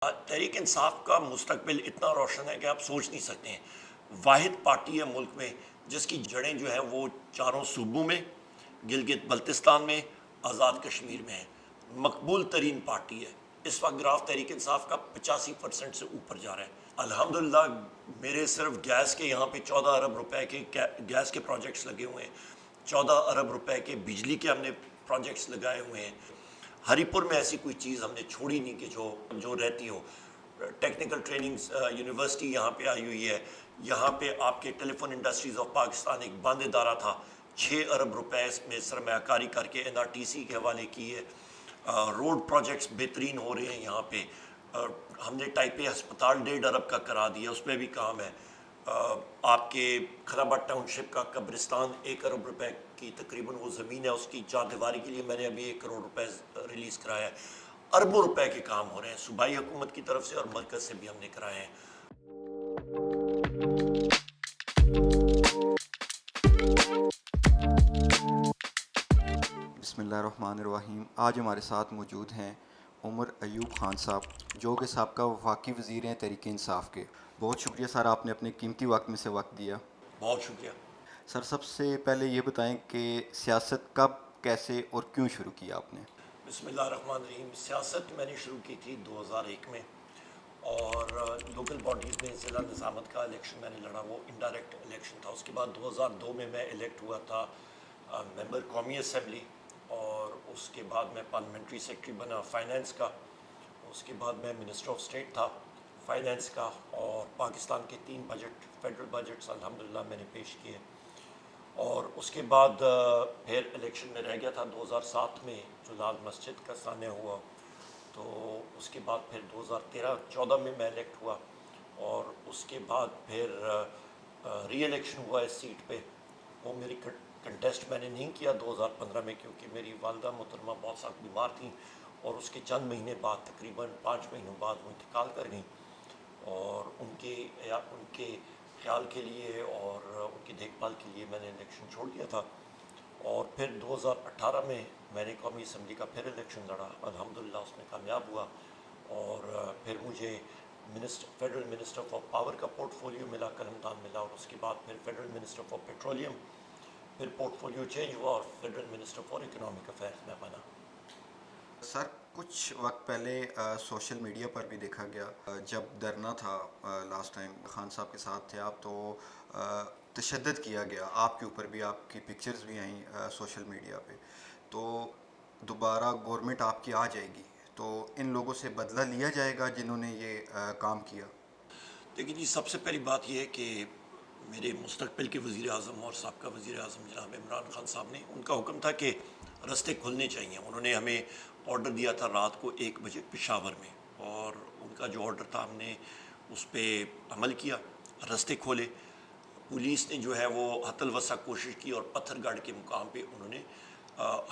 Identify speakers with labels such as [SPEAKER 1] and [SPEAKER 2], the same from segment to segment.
[SPEAKER 1] تحریک انصاف کا مستقبل اتنا روشن ہے کہ آپ سوچ نہیں سکتے ہیں. واحد پارٹی ہے ملک میں جس کی جڑیں جو ہیں وہ چاروں صوبوں میں، گلگت بلتستان میں، آزاد کشمیر میں ہیں. مقبول ترین پارٹی ہے. اس وقت گراف تحریک انصاف کا 85% سے اوپر جا رہا ہے. الحمدللہ میرے صرف گیس کے یہاں پہ 14 ارب روپے کے گیس کے پروجیکٹس لگے ہوئے ہیں. 14 ارب روپے کے بجلی کے ہم نے پروجیکٹس لگائے ہوئے ہیں. ہری پور میں ایسی کوئی چیز ہم نے چھوڑی نہیں کہ جو رہتی ہو. ٹیکنیکل ٹریننگ یونیورسٹی یہاں پہ آئی ہوئی ہے. یہاں پہ آپ کے ٹیلی فون انڈسٹریز آف پاکستان ایک بند ادارہ تھا، 6 ارب روپے میں سرمایہ کاری کر کے NRTC کے حوالے کی ہے. روڈ پروجیکٹس بہترین ہو رہے ہیں یہاں پہ. ہم نے ٹائپ اے ہسپتال 1.5 ارب کا کرا دیا، اس پہ بھی کام ہے. آپ کے خرابہ ٹاؤن شپ کا قبرستان 1 ارب روپے کی تقریباً وہ زمین ہے، اس کی چار دیواری کے لیے میں نے ابھی 1 کروڑ روپے ریلیز کرایا ہے. اربوں روپے کے کام ہو رہے ہیں صوبائی حکومت کی طرف سے اور مرکز سے بھی ہم نے کرائے ہیں.
[SPEAKER 2] بسم اللہ الرحمن الرحیم. آج ہمارے ساتھ موجود ہیں عمر ایوب خان صاحب، جو کہ سابقہ وفاقی وزیر ہیں تحریک انصاف کے. بہت شکریہ سر، آپ نے اپنے قیمتی وقت میں سے وقت دیا.
[SPEAKER 1] بہت شکریہ.
[SPEAKER 2] سر سب سے پہلے یہ بتائیں کہ سیاست کب، کیسے اور کیوں شروع کیا آپ نے؟
[SPEAKER 1] بسم اللہ الرحمن الرحیم. سیاست میں نے شروع کی تھی 2001 میں، اور لوکل باڈیز میں ضلع نظامت کا الیکشن میں نے لڑا، وہ انڈائریکٹ الیکشن تھا. اس کے بعد 2002 میں الیکٹ ہوا تھا ممبر قومی اسمبلی، اور اس کے بعد میں پارلیمنٹری سیکرٹری بنا فائنینس کا. اس کے بعد میں منسٹر آف اسٹیٹ تھا فائنینس کا، اور پاکستان کے 3 بجٹ فیڈرل بجٹس الحمدللہ میں نے پیش کیے. اور اس کے بعد پھر الیکشن میں رہ گیا تھا 2007 میں جو لال مسجد کا سانحہ ہوا. تو اس کے بعد پھر 2013-14 میں الیکٹ ہوا، اور اس کے بعد پھر ری الیکشن ہوا اس سیٹ پہ. وہ میری کنٹیسٹ میں نے نہیں کیا 2015 میں، کیونکہ میری والدہ محترمہ بہت سخت بیمار تھیں، اور اس کے چند مہینے بعد تقریباً 5 مہینوں بعد وہ انتقال کر گئیں. اور ان کے خیال کے لیے اور ان کی دیکھ بھال کے لیے میں نے الیکشن چھوڑ دیا تھا. اور پھر 2018 میں نے قومی اسمبلی کا پھر الیکشن لڑا، الحمدللہ اس میں کامیاب ہوا. اور پھر مجھے فیڈرل منسٹر فار پاور کا پورٹ فولیو ملا، قلمدان ملا، اور اس کے بعد پھر فیڈرل منسٹر فار پیٹرولیم. پھر پورٹ فولیو چینج ہوا اور federal minister for economic affairs میں بنا.
[SPEAKER 2] سر کچھ وقت پہلے سوشل میڈیا پر بھی دیکھا گیا، جب دھرنا تھا لاسٹ ٹائم خان صاحب کے ساتھ تھے آپ، تو تشدد کیا گیا آپ کے اوپر بھی، آپ کی پکچرز بھی آئیں سوشل میڈیا پہ. تو دوبارہ گورنمنٹ آپ کی آ جائے گی تو ان لوگوں سے بدلہ لیا جائے گا جنہوں نے یہ کام کیا؟
[SPEAKER 1] لیکن جی سب سے پہلی بات یہ ہے کہ میرے مستقبل کے وزیر اعظم اور سابقہ وزیر اعظم جناب عمران خان صاحب نے، ان کا حکم تھا کہ رستے کھلنے چاہیے. انہوں نے ہمیں آرڈر دیا تھا رات کو 1 بجے پشاور میں، اور ان کا جو آرڈر تھا ہم نے اس پہ عمل کیا، رستے کھولے. پولیس نے جو ہے وہ حتی الوسع کوشش کی، اور پتھر گڑھ کے مقام پہ انہوں نے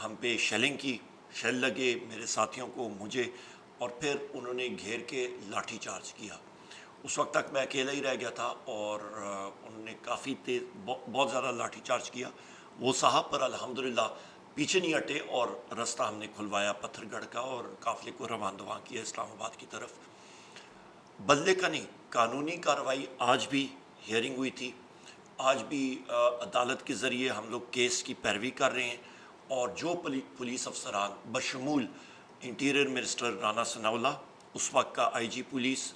[SPEAKER 1] ہم پہ شیلنگ کی. شیل لگے میرے ساتھیوں کو، مجھے، اور پھر انہوں نے گھیر کے لاٹھی چارج کیا. اس وقت تک میں اکیلا ہی رہ گیا تھا، اور انہوں نے کافی تیز بہت زیادہ لاٹھی چارج کیا. وہ صاحب پر الحمدللہ پیچھے نہیں ہٹے، اور رستہ ہم نے کھلوایا پتھر گڑھ کا، اور قافلے کو رواں دواں کیا اسلام آباد کی طرف. بدلے کا نہیں، قانونی کارروائی. آج بھی ہیئرنگ ہوئی تھی، آج بھی عدالت کے ذریعے ہم لوگ کیس کی پیروی کر رہے ہیں. اور جو پولیس افسران بشمول انٹیریئر منسٹر رانا ثناء اللہ، اس وقت کا IG پولیس،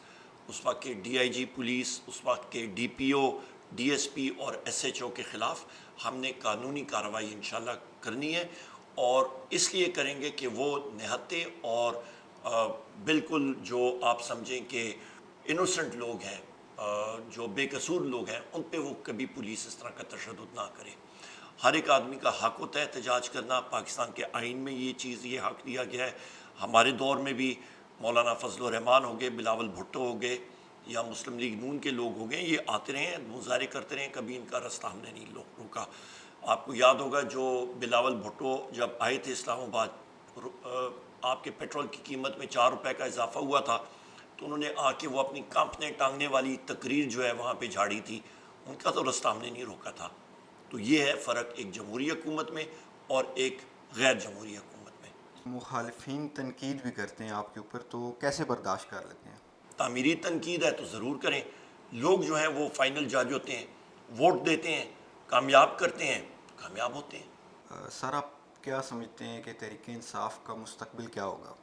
[SPEAKER 1] اس وقت کے DIG پولیس، اس وقت کے DPO، DSP اور SHO کے خلاف ہم نے قانونی کارروائی انشاءاللہ کرنی ہے. اور اس لیے کریں گے کہ وہ نہتے اور بالکل جو آپ سمجھیں کہ انوسنٹ لوگ ہیں، جو بے قصور لوگ ہیں، ان پہ وہ کبھی پولیس اس طرح کا تشدد نہ کرے. ہر ایک آدمی کا حق ہوتا ہے احتجاج کرنا. پاکستان کے آئین میں یہ حق دیا گیا ہے. ہمارے دور میں بھی مولانا فضل الرحمان ہو گئے، بلاول بھٹو ہو گئے، یا مسلم لیگ نون کے لوگ ہو گئے، یہ آتے رہے ہیں، مظاہرے کرتے رہے ہیں، کبھی ان کا رستہ ہم نے نہیں روکا. آپ کو یاد ہوگا جو بلاول بھٹو جب آئے تھے اسلام آباد، آپ کے پیٹرول کی قیمت میں 4 روپے کا اضافہ ہوا تھا، تو انہوں نے آ کے وہ اپنی کانپنے ٹانگنے والی تقریر جو ہے وہاں پہ جھاڑی تھی. ان کا تو رستہ ہم نے نہیں روکا تھا. تو یہ ہے فرق ایک جمہوری حکومت میں اور ایک غیر جمہوری حکومت میں.
[SPEAKER 2] مخالفین تنقید بھی کرتے ہیں آپ کے اوپر، تو کیسے برداشت کر لیتے ہیں؟
[SPEAKER 1] تعمیری تنقید ہے تو ضرور کریں. لوگ جو ہیں وہ فائنل جج ہوتے ہیں, ووٹ دیتے ہیں, کامیاب کرتے ہیں, کامیاب ہوتے ہیں.
[SPEAKER 2] سر آپ کیا سمجھتے ہیں کہ تحریک انصاف کا مستقبل کیا ہوگا؟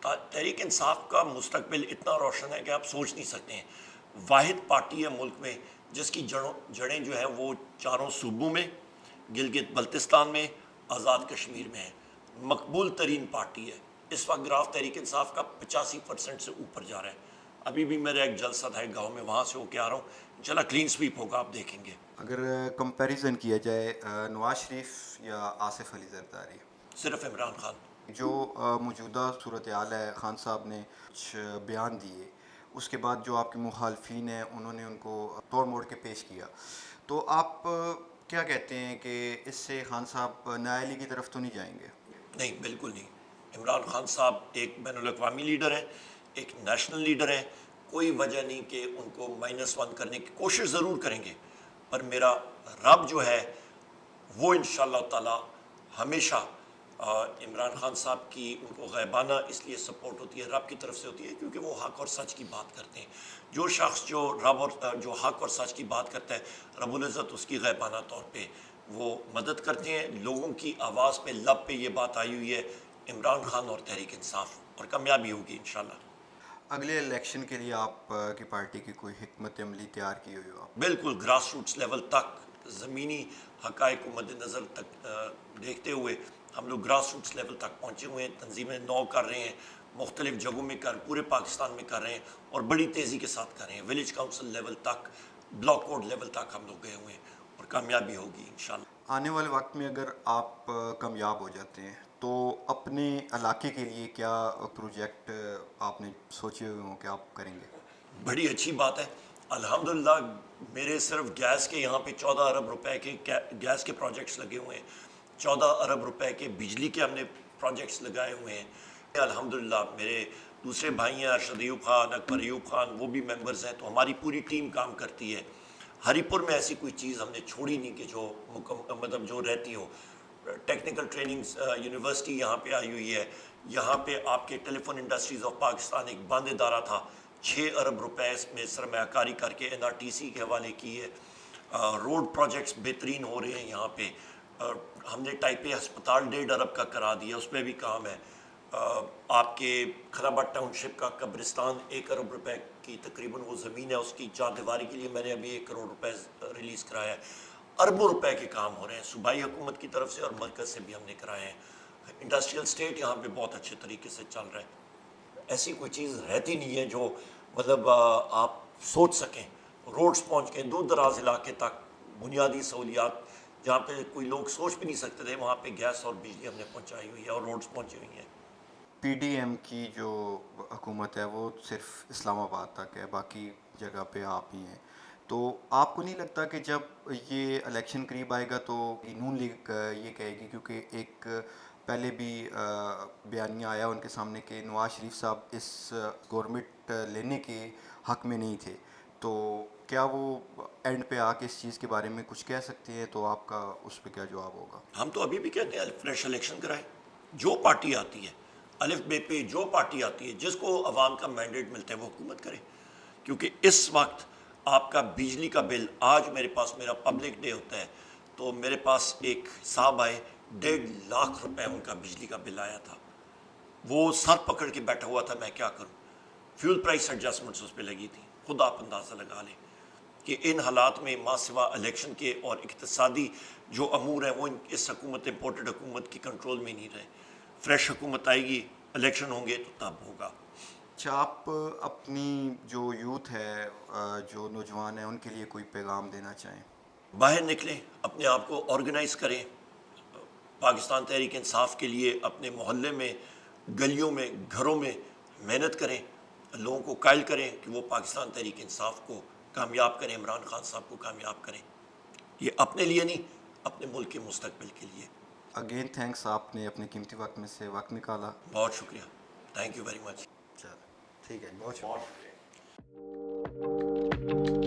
[SPEAKER 1] تحریک انصاف کا مستقبل اتنا روشن ہے کہ آپ سوچ نہیں سکتے ہیں. واحد پارٹی ہے ملک میں جس کی جڑیں جو ہیں وہ چاروں صوبوں میں, گلگت بلتستان میں, آزاد کشمیر میں ہے. مقبول ترین پارٹی ہے. اس وقت گراف تحریک انصاف کا 85% سے اوپر جا رہا ہے. ابھی بھی میرا ایک جلسہ تھا ایک گاؤں میں, وہاں سے ہو کے آ رہا ہوں. انشاءاللہ کلین سویپ ہوگا, آپ دیکھیں گے.
[SPEAKER 2] اگر کمپیریزن کیا جائے نواز شریف یا آصف علی زرداری؟
[SPEAKER 1] صرف عمران خان.
[SPEAKER 2] جو موجودہ صورتحال ہے, خان صاحب نے کچھ بیان دیے, اس کے بعد جو آپ کے مخالفین ہیں انہوں نے ان کو توڑ موڑ کے پیش کیا, تو آپ کیا کہتے ہیں کہ اس سے خان صاحب نااہلی کی طرف تو نہیں جائیں گے؟
[SPEAKER 1] نہیں, بالکل نہیں. عمران خان صاحب ایک بین الاقوامی لیڈر ہیں, ایک نیشنل لیڈر ہیں. کوئی وجہ نہیں کہ ان کو -1 کرنے کی کوشش ضرور کریں گے, پر میرا رب جو ہے وہ انشاءاللہ تعالی ہمیشہ عمران خان صاحب کی ان کو غیبانہ اس لیے سپورٹ ہوتی ہے, رب کی طرف سے ہوتی ہے, کیونکہ وہ حق اور سچ کی بات کرتے ہیں. جو شخص جو رب اور جو حق اور سچ کی بات کرتا ہے, رب العزت اس کی غیبانہ طور پہ وہ مدد کرتے ہیں. لوگوں کی آواز پہ, لب پہ یہ بات آئی ہوئی ہے, عمران خان اور تحریک انصاف, اور کامیابی ہوگی انشاءاللہ.
[SPEAKER 2] اگلے الیکشن کے لیے آپ کی پارٹی کی کوئی حکمت عملی تیار کی ہوئی ہو؟
[SPEAKER 1] بالکل گراس روٹس لیول تک, زمینی حقائق کو مد نظر تک دیکھتے ہوئے ہم لوگ گراس روٹس لیول تک پہنچے ہوئے ہیں. تنظیمیں نو کر رہے ہیں, مختلف جگہوں میں پورے پاکستان میں کر رہے ہیں, اور بڑی تیزی کے ساتھ کر رہے ہیں. ولیج کاؤنسل لیول تک, بلاک کوڈ لیول تک ہم لوگ گئے ہوئے ہیں, اور کامیابی ہوگی انشاءاللہ.
[SPEAKER 2] آنے والے وقت میں اگر آپ کامیاب ہو جاتے ہیں تو اپنے علاقے کے لیے کیا پروجیکٹ آپ نے سوچے ہوئے ہوں کہ آپ کریں گے؟
[SPEAKER 1] بڑی اچھی بات ہے. الحمدللہ میرے صرف گیس کے یہاں پہ 14 ارب روپے کے گیس کے پروجیکٹس لگے ہوئے ہیں. 14 ارب روپے کے بجلی کے ہم نے پروجیکٹس لگائے ہوئے ہیں. الحمدللہ میرے دوسرے بھائی ہیں, ارشد ایوب خان, اکبر ایوب خان, وہ بھی ممبرز ہیں, تو ہماری پوری ٹیم کام کرتی ہے. ہری پور میں ایسی کوئی چیز ہم نے چھوڑی نہیں کہ جو مطلب جو رہتی ہو. ٹیکنیکل ٹریننگ یونیورسٹی یہاں پہ آئی ہوئی ہے. یہاں پہ آپ کے ٹیلی فون انڈسٹریز آف پاکستان ایک بند ادارہ تھا, 6 ارب روپے اس میں سرمایہ کاری کر کے NRTC کے حوالے کی ہے. روڈ پروجیکٹس بہترین ہو رہے ہیں یہاں پہ. ہم نے ٹائپ اے ہسپتال 1.5 ارب کا کرا دیا, اس پہ بھی کام ہے. آپ کے خرابات ٹاؤن شپ کا قبرستان 1 ارب روپے کی تقریباً وہ زمین ہے, اس کی 4 دیواری کے لیے میں نے ابھی 1 کروڑ روپے ریلیز کرایا ہے. اربوں روپے کے کام ہو رہے ہیں صوبائی حکومت کی طرف سے, اور مرکز سے بھی ہم نے کرائے ہیں. انڈسٹریل اسٹیٹ یہاں پہ بہت اچھے طریقے سے چل رہا ہے. ایسی کوئی چیز رہتی نہیں ہے جو مطلب آپ سوچ سکیں. روڈز پہنچ کے دور دراز علاقے تک بنیادی سہولیات جہاں پہ کوئی لوگ سوچ بھی نہیں سکتے تھے, وہاں پہ گیس اور بجلی ہم نے پہنچائی ہوئی ہے, اور روڈز پہنچی ہوئی ہیں.
[SPEAKER 2] PDM کی جو حکومت ہے وہ صرف اسلام آباد تک ہے, باقی جگہ پہ آپ ہی ہیں, تو آپ کو نہیں لگتا کہ جب یہ الیکشن قریب آئے گا تو نون لیگ یہ کہے گی, کیونکہ ایک پہلے بھی بیانیہ آیا ان کے سامنے کہ نواز شریف صاحب اس گورنمنٹ لینے کے حق میں نہیں تھے, تو کیا وہ اینڈ پہ آ کے اس چیز کے بارے میں کچھ کہہ سکتے ہیں؟ تو آپ کا اس پہ کیا جواب ہوگا؟
[SPEAKER 1] ہم تو ابھی بھی کہتے ہیں فریش الیکشن کرائیں. جو پارٹی آتی ہے الف بے پہ, جو پارٹی آتی ہے جس کو عوام کا مینڈیٹ ملتا ہے وہ حکومت کرے. کیونکہ اس وقت آپ کا بجلی کا بل, آج میرے پاس میرا پبلک ڈے ہوتا ہے تو میرے پاس ایک صاحب آئے, 1.5 لاکھ روپے ان کا بجلی کا بل آیا تھا. وہ سر پکڑ کے بیٹھا ہوا تھا, میں کیا کروں. فیول پرائس ایڈجسٹمنٹس اس پہ لگی تھی. خود آپ اندازہ لگا لیں کہ ان حالات میں ماں سوا الیکشن کے اور اقتصادی جو امور ہیں وہ اس حکومت, امپورٹڈ حکومت کی کنٹرول میں نہیں رہے. فریش حکومت آئے گی, الیکشن ہوں گے تو تب ہوگا.
[SPEAKER 2] اچھا, آپ اپنی جو یوتھ ہے, جو نوجوان ہیں, ان کے لیے کوئی پیغام دینا چاہیں؟
[SPEAKER 1] باہر نکلیں, اپنے آپ کو آرگنائز کریں, پاکستان تحریک انصاف کے لیے اپنے محلے میں, گلیوں میں, گھروں میں محنت کریں, لوگوں کو قائل کریں کہ وہ پاکستان تحریک انصاف کو کامیاب کریں, عمران خان صاحب کو کامیاب کریں. یہ اپنے لیے نہیں, اپنے ملک کے مستقبل کے لیے.
[SPEAKER 2] اگین تھینکس, آپ نے اپنے قیمتی وقت میں سے وقت نکالا.
[SPEAKER 1] بہت شکریہ, تھینک یو ویری مچ.
[SPEAKER 2] چلو ٹھیک ہے, بہت
[SPEAKER 1] بہت
[SPEAKER 2] شکریہ.
[SPEAKER 1] شکریہ.